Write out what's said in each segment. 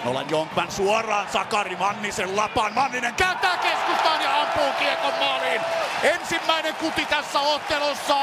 Nolan Jonkman suoraan Sakari Mannisen lapaan. Manninen kääntää keskustaan ja ampuu kiekon maaliin. Ensimmäinen kuti tässä ottelussa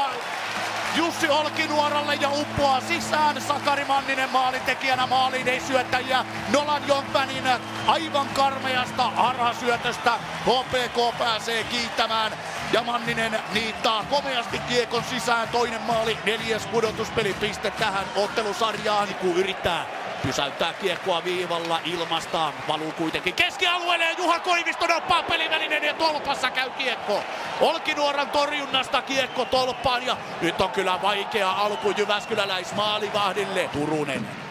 Jussi Olkinuoralle ja uppoaa sisään. Sakari Manninen maalintekijänä, maaliin ei syöttäjiä. Nolan Jonkmanin aivan karmeasta harhasyötöstä HPK pääsee kiittämään. Ja Manninen niittaa komeasti kiekon sisään. Toinen maali, 4. pudotuspelipiste tähän ottelusarjaan, kun yrittää pysäyttää kiekkoa viivalla ilmastaan. Valuu kuitenkin keskialueelle ja Juha Koivisto nappaa pelivälinen ja tolpassa käy kiekko. Olkinuoran torjunnasta kiekko tolppaan ja nyt on kyllä vaikea alku jyväskyläläismaalivahdille. Turunen.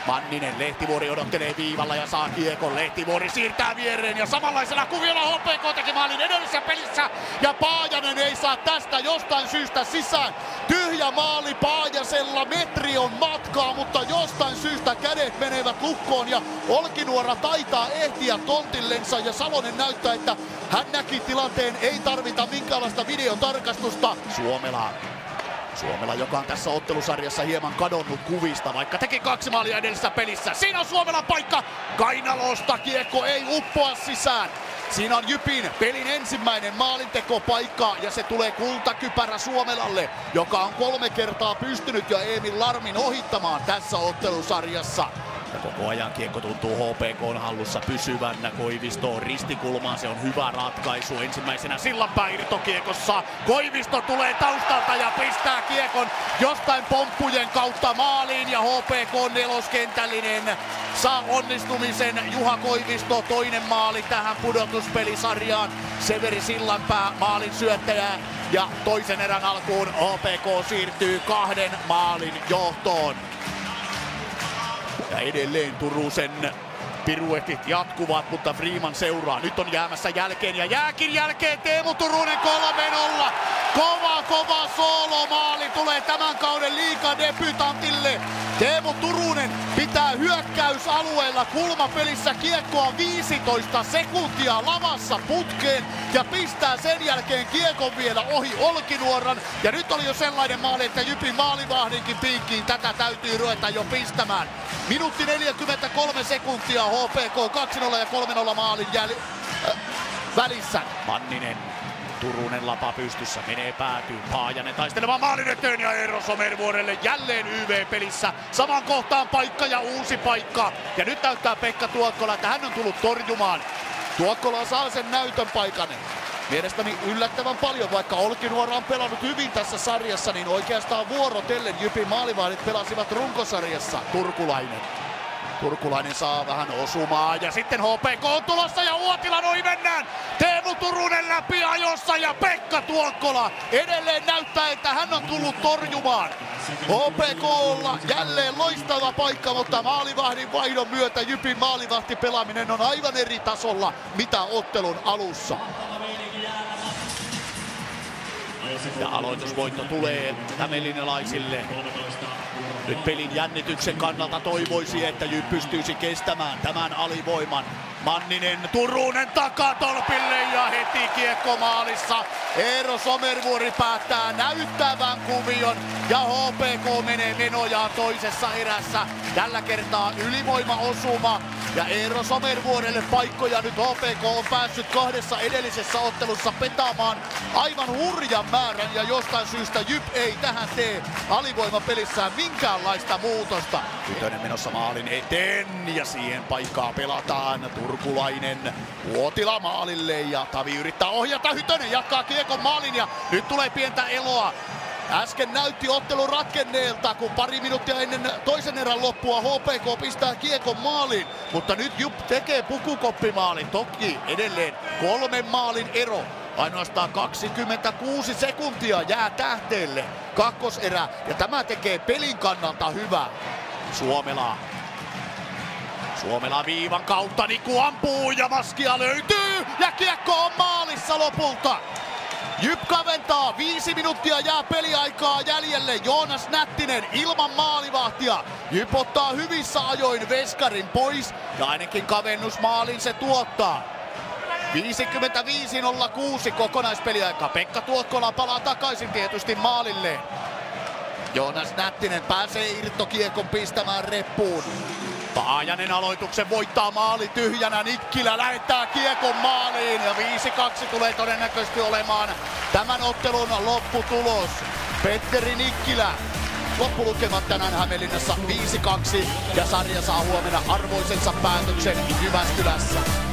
Manninen, Lehtivuori odottelee viivalla ja saa kiekon. Lehtivuori siirtää viereen ja samanlaisella kuviolla HPK teki maalin edellisessä pelissä. Ja Paajanen ei saa tästä jostain syystä sisään. Tyhjä maali Paajasella, metri on matkaa, mutta jostain syystä kädet menevät lukkoon ja Olkinuora taitaa ehtiä tontillensa ja Salonen näyttää, että hän näki tilanteen, ei tarvita minkäänlaista videotarkastusta. Suomela, joka on tässä ottelusarjassa hieman kadonnut kuvista, vaikka teki 2 maalia edellisessä pelissä. Siinä on Suomelan paikka kainalosta, kiekko ei uppoa sisään. Siinä on Jypin pelin ensimmäinen maalintekopaikka ja se tulee kultakypärä Suomelalle, joka on 3 kertaa pystynyt jo Emil Larmin ohittamaan tässä ottelusarjassa. Ja koko ajan kiekko tuntuu HPK:n hallussa pysyvän. Koivisto ristikulmaan, se on hyvä ratkaisu. Ensimmäisenä Sillanpää irtokiekossa. Koivisto tulee taustalta ja pistää kiekon jostain pomppujen kautta maaliin ja HPK neloskentällinen saa onnistumisen. Juha Koivisto, toinen maali tähän pudotuspelisarjaan. Severi Sillanpää maalin syöttäjä ja toisen erän alkuun HPK siirtyy 2 maalin johtoon. Ja edelleen Turusen piruetit jatkuvat, mutta Freeman seuraa. Nyt on jäämässä jälkeen ja jääkin jälkeen Teemu Turunen 3-0. Kova soolomaali tulee tämän kauden liigadebutantille. Teemu Turunen pitää hyökkäysalueella kulmapelissä kiekkoa 15 sekuntia lavassa putkeen ja pistää sen jälkeen kiekon vielä ohi Olkinuoran. Ja nyt oli jo sellainen maali, että Jypin maalivahdinkin piikkiin tätä täytyy ruveta jo pistämään. Minuutti 43 sekuntia HPK 2-0 ja 3-0 maalin välissä. Manninen. Turunen lapa pystyssä, menee päätyyn, Paajanen taistelemaan maalin eteen ja Eero Somervuorelle jälleen YV-pelissä. Saman kohtaan paikka ja uusi paikka. Ja nyt näyttää Pekka Tuokkola, että hän on tullut torjumaan. Tuokkola saa sen näytön paikan. Mielestäni yllättävän paljon, vaikka Olkinuora on pelannut hyvin tässä sarjassa, niin oikeastaan vuorotellen Jypin maalivahdit pelasivat runkosarjassa. Turkulainen saa vähän osumaa ja sitten HPK on tulossa ja Uotilan ohi mennään. Teemu Turunen läpi ajossa ja Pekka Tuokkola edelleen näyttää, että hän on tullut torjumaan. HPK:lla jälleen loistava paikka, mutta maalivahdin vaihdon myötä Jypin maalivahtipelaaminen on aivan eri tasolla mitä ottelun alussa. Ja aloitusvoitto tulee hämeenlinnalaisille. Nyt pelin jännityksen kannalta toivoisi, että Jyp pystyisi kestämään tämän alivoiman. Manninen, Turunen takatolpille ja heti kiekko maalissa. Eero Somervuori päättää näyttävän kuvion ja HPK menee menojaan toisessa erässä. Tällä kertaa ylivoimaosuma ja Eero Somervuorelle paikkoja. Nyt HPK on päässyt 2 edellisessä ottelussa petaamaan aivan hurjan määrän ja jostain syystä Jyp ei tähän tee alivoimapelissään minkäänlaista muutosta. Hytönen menossa maalin eteen ja siihen paikkaa pelataan. Turkulainen Uotila maalille ja Tavi yrittää ohjata. Hytönen jatkaa kiekon maalin ja nyt tulee pientä eloa. Äsken näytti ottelun ratkenneelta, kun pari minuuttia ennen toisen erän loppua HPK pistää kiekon maaliin. Mutta nyt Jyp tekee pukukoppimaalin. Toki edelleen 3 maalin ero. Ainoastaan 26 sekuntia jää tähteelle kakkoserä ja tämä tekee pelin kannalta hyvää. Suomela viivan kautta, Niku ampuu ja maskia löytyy ja kiekko on maalissa lopulta. Jyp kaventaa, 5 minuuttia jää peliaikaa jäljelle. Joonas Nättinen ilman maalivahtia. Jyp ottaa hyvissä ajoin veskarin pois ja ainakin kavennusmaalin se tuottaa. 55-06 kokonaispeliaika. Pekka Tuokkola palaa takaisin tietysti maalille. Joonas Nättinen pääsee irtokiekon pistämään reppuun. Paajanen aloituksen voittaa, maali tyhjänä, Nikkilä lähettää kiekon maaliin ja 5-2 tulee todennäköisesti olemaan tämän ottelun lopputulos. Petteri Nikkilä. Loppulukemat tänään Hämeenlinnassa 5-2 ja sarja saa huomenna arvoisensa päätöksen Jyväskylässä.